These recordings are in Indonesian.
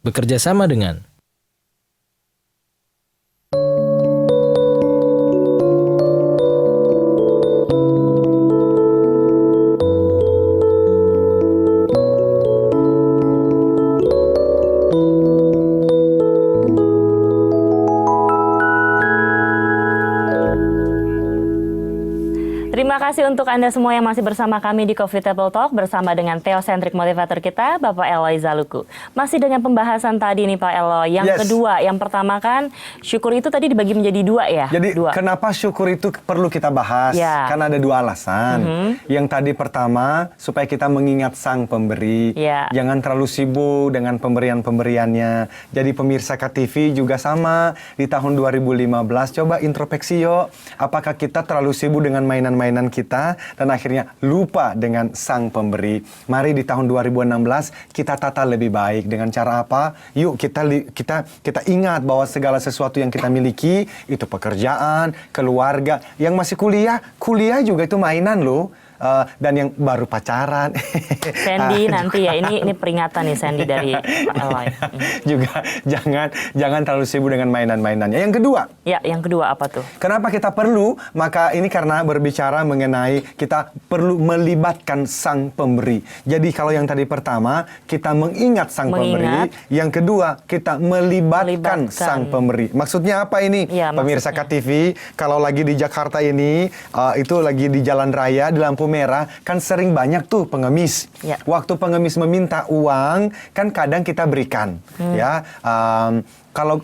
bekerja sama dengan Terima kasih untuk Anda semua yang masih bersama kami di Coffee Table Talk bersama dengan Theocentric Motivator kita, Bapak Eloy Zaluku. Masih dengan pembahasan tadi nih Pak Eloy. Yang kedua, yang pertama kan syukur itu tadi dibagi menjadi dua ya? Jadi kenapa syukur itu perlu kita bahas? Ya. Karena ada dua alasan. Yang tadi pertama, supaya kita mengingat Sang Pemberi. Ya. Jangan terlalu sibuk dengan pemberian-pemberiannya. Jadi pemirsa KTV juga sama. Di tahun 2015, coba introspeksi yuk. Apakah kita terlalu sibuk dengan mainan-mainan kita dan akhirnya lupa dengan Sang Pemberi. Mari di tahun 2016 kita tata lebih baik dengan cara apa? Yuk kita ingat bahwa segala sesuatu yang kita miliki itu pekerjaan, keluarga, yang masih kuliah juga itu mainan loh. Dan yang baru pacaran. Sandy nanti ya, ini peringatan nih Sandy dari Pak Eloy. Juga jangan terlalu sibuk dengan mainan-mainannya. Yang kedua. Ya, yang kedua apa tuh? Kenapa kita perlu? Maka ini karena berbicara mengenai kita perlu melibatkan Sang Pemberi. Jadi kalau yang tadi pertama, kita mengingat Sang Pemberi. Yang kedua, kita melibatkan Sang Pemberi. Maksudnya apa ini? Ya, pemirsa KTV, kalau lagi di Jakarta ini, itu lagi di jalan raya, di lampu merah, kan sering banyak tuh pengemis. Ya. Waktu pengemis meminta uang, kan kadang kita berikan. Ya, kalau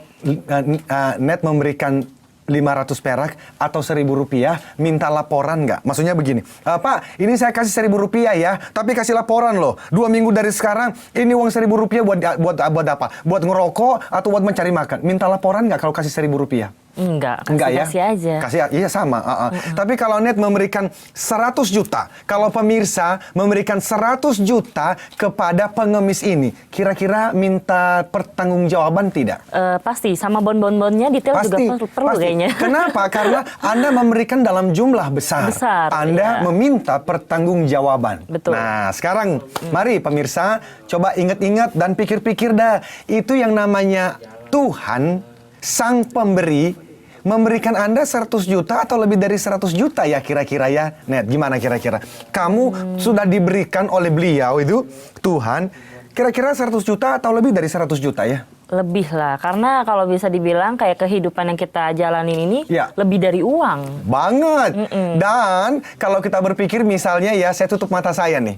net memberikan 500 perak atau 1.000 rupiah, minta laporan nggak? Maksudnya begini, Pak, ini saya kasih 1.000 rupiah ya, tapi kasih laporan loh. 2 minggu dari sekarang, ini uang 1.000 rupiah buat apa? Buat ngerokok atau buat mencari makan? Minta laporan nggak kalau kasih 1.000 rupiah? Enggak ya? Kasih aja. Iya sama. Tapi kalau net memberikan 100 juta, kalau pemirsa memberikan 100 juta kepada pengemis ini, kira-kira minta pertanggungjawaban tidak? Pasti, sama bon-bonnya detail pasti, juga perlu kayaknya. Kenapa? Karena Anda memberikan dalam jumlah besar. Anda meminta pertanggungjawaban. Betul. Nah, sekarang mari pemirsa coba ingat-ingat dan pikir-pikir dah. Itu yang namanya Tuhan, Sang Pemberi, memberikan Anda 100 juta atau lebih dari 100 juta ya kira-kira ya. Net, gimana kira-kira? Kamu sudah diberikan oleh beliau itu, Tuhan, kira-kira 100 juta atau lebih dari 100 juta ya? Lebih lah, karena kalau bisa dibilang kayak kehidupan yang kita jalanin ini lebih dari uang. Banget. Dan kalau kita berpikir misalnya ya, saya tutup mata saya nih.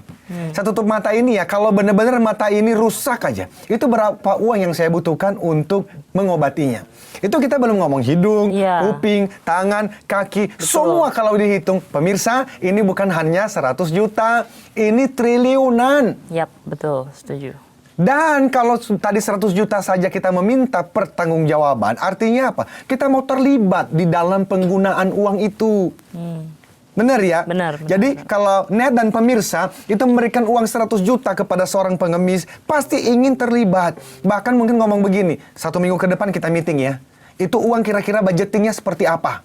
Saya tutup mata ini ya, kalau benar-benar mata ini rusak aja, itu berapa uang yang saya butuhkan untuk mengobatinya? Itu kita belum ngomong hidung, kuping, tangan, kaki, semua kalau dihitung. Pemirsa, ini bukan hanya 100 juta, ini triliunan. Yap, betul, setuju. Dan kalau tadi 100 juta saja kita meminta pertanggungjawaban, artinya apa? Kita mau terlibat di dalam penggunaan uang itu. Benar ya? Benar. Jadi kalau Net dan pemirsa itu memberikan uang 100 juta kepada seorang pengemis, pasti ingin terlibat. Bahkan mungkin ngomong begini, 1 minggu ke depan kita meeting ya. Itu uang kira-kira budgetingnya seperti apa?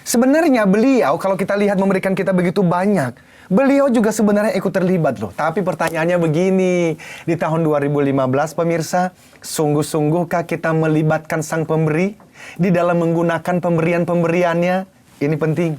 Sebenarnya beliau kalau kita lihat memberikan kita begitu banyak, beliau juga sebenarnya ikut terlibat loh. Tapi pertanyaannya begini, di tahun 2015 pemirsa, sungguh-sungguhkah kita melibatkan Sang Pemberi di dalam menggunakan pemberian-pemberiannya? Ini penting.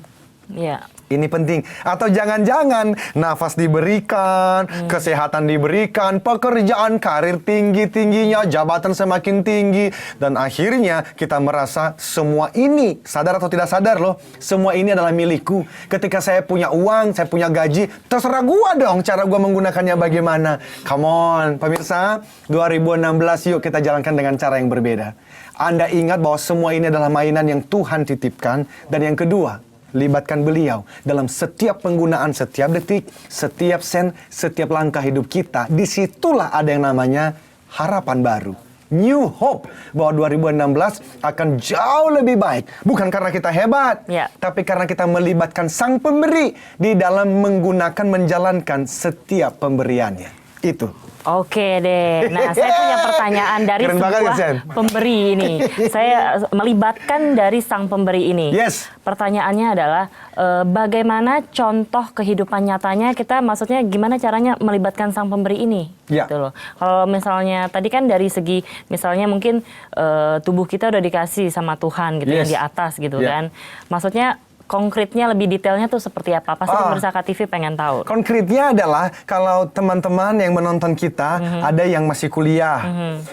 Iya. Ini penting. Atau jangan-jangan nafas diberikan, kesehatan diberikan, pekerjaan, karir tinggi-tingginya, jabatan semakin tinggi. Dan akhirnya kita merasa semua ini, sadar atau tidak sadar loh, semua ini adalah milikku. Ketika saya punya uang, saya punya gaji, terserah gua dong cara gua menggunakannya bagaimana. Come on, pemirsa, 2016 yuk kita jalankan dengan cara yang berbeda. Anda ingat bahwa semua ini adalah mainan yang Tuhan titipkan. Dan yang kedua, libatkan beliau dalam setiap penggunaan, setiap detik, setiap sen, setiap langkah hidup kita. Disitulah ada yang namanya harapan baru. New hope. Bahwa 2016 akan jauh lebih baik. Bukan karena kita hebat, tapi karena kita melibatkan Sang Pemberi di dalam menjalankan setiap pemberiannya. Itu. Oke deh. Nah, saya punya pertanyaan dari Keren banget, sebuah Sen. pemberi ini. Saya melibatkan dari sang pemberi ini. Yes. Pertanyaannya adalah bagaimana contoh kehidupan nyatanya kita, maksudnya gimana caranya melibatkan sang pemberi ini? Ya. Gitu loh. Kalau misalnya tadi kan dari segi misalnya mungkin tubuh kita udah dikasih sama Tuhan gitu yang Yes. di atas gitu Ya. kan. Maksudnya konkretnya lebih detailnya tuh seperti apa? Pasti pemirsa KTV pengen tahu. Konkretnya adalah kalau teman-teman yang menonton kita ada yang masih kuliah,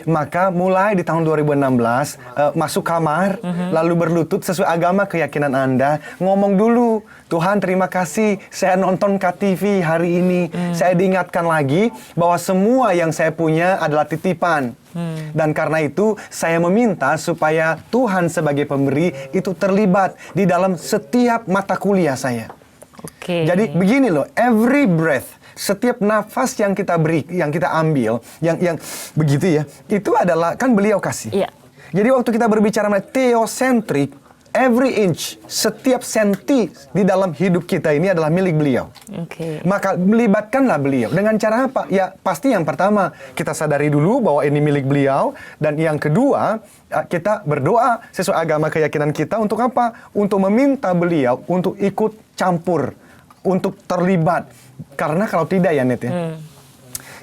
maka mulai di tahun 2016 masuk kamar lalu berlutut sesuai agama keyakinan Anda, ngomong dulu, Tuhan terima kasih saya nonton KTV hari ini, saya diingatkan lagi bahwa semua yang saya punya adalah titipan. Dan karena itu saya meminta supaya Tuhan sebagai pemberi itu terlibat di dalam setiap mata kuliah saya. Oke. Jadi begini loh, every breath, setiap nafas yang kita beri, yang kita ambil, yang begitu ya, itu adalah kan beliau kasih. Iya. Jadi waktu kita berbicara mengenai theocentric, every inch, setiap senti di dalam hidup kita ini adalah milik beliau. Oke. Maka melibatkanlah beliau. Dengan cara apa? Ya pasti yang pertama kita sadari dulu bahwa ini milik beliau. Dan yang kedua kita berdoa sesuai agama keyakinan kita untuk apa? Untuk meminta beliau untuk ikut campur. Untuk terlibat. Karena kalau tidak ya Net ya.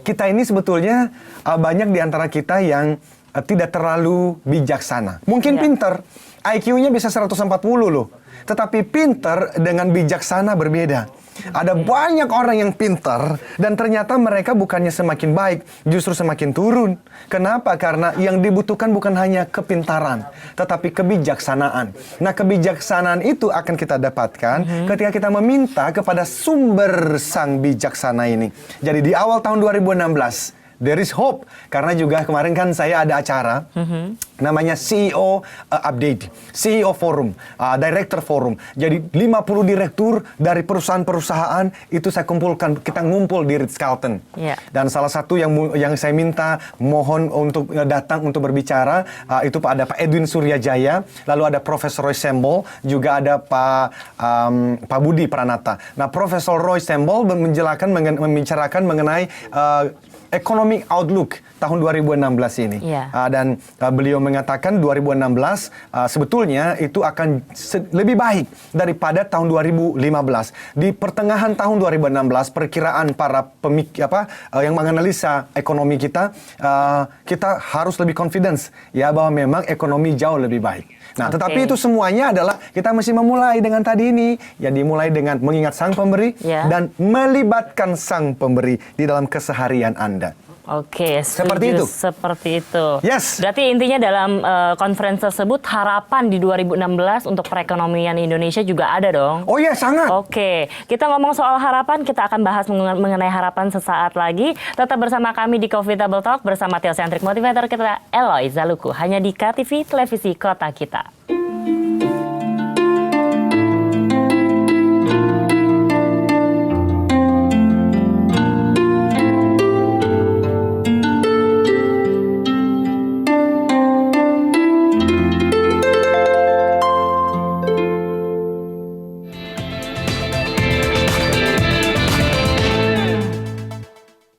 Kita ini sebetulnya banyak di antara kita yang tidak terlalu bijaksana. Mungkin Iya. pinter. IQ-nya bisa 140 loh. Tetapi pinter dengan bijaksana berbeda. Ada banyak orang yang pinter dan ternyata mereka bukannya semakin baik, justru semakin turun. Kenapa? Karena yang dibutuhkan bukan hanya kepintaran, tetapi kebijaksanaan. Nah, kebijaksanaan itu akan kita dapatkan ketika kita meminta kepada sumber sang bijaksana ini. Jadi di awal tahun 2016, there is hope. Karena juga kemarin kan saya ada acara namanya CEO Update, CEO Forum, Director Forum. Jadi 50 direktur dari perusahaan-perusahaan itu saya kumpulkan, kita ngumpul di Ritz-Carlton. Yeah. Dan salah satu yang saya minta mohon untuk datang untuk berbicara itu ada Pak Edwin Suryajaya, lalu ada Profesor Roy Sembol, juga ada Pak Budi Pranata. Nah, Profesor Roy Sembol membicarakan mengenai economic outlook tahun 2016 ini. Yeah. Dan beliau mengatakan 2016 sebetulnya itu akan lebih baik daripada tahun 2015. Di pertengahan tahun 2016 perkiraan para yang menganalisa ekonomi kita, kita harus lebih confidence ya bahwa memang ekonomi jauh lebih baik. Nah, tetapi itu semuanya adalah kita mesti memulai dengan tadi ini. Ya, dimulai dengan mengingat sang pemberi dan melibatkan sang pemberi di dalam keseharian Anda. Oke, Seperti itu. Seperti itu. Yes. Berarti intinya dalam konferensi tersebut harapan di 2016 untuk perekonomian Indonesia juga ada dong. Oh iya, sangat. Oke, kita ngomong soal harapan, kita akan bahas mengenai harapan sesaat lagi. Tetap bersama kami di Coffee Table Talk bersama Theocentric Motivator kita, Eloy Zaluku. Hanya di KTV, Televisi Kota Kita.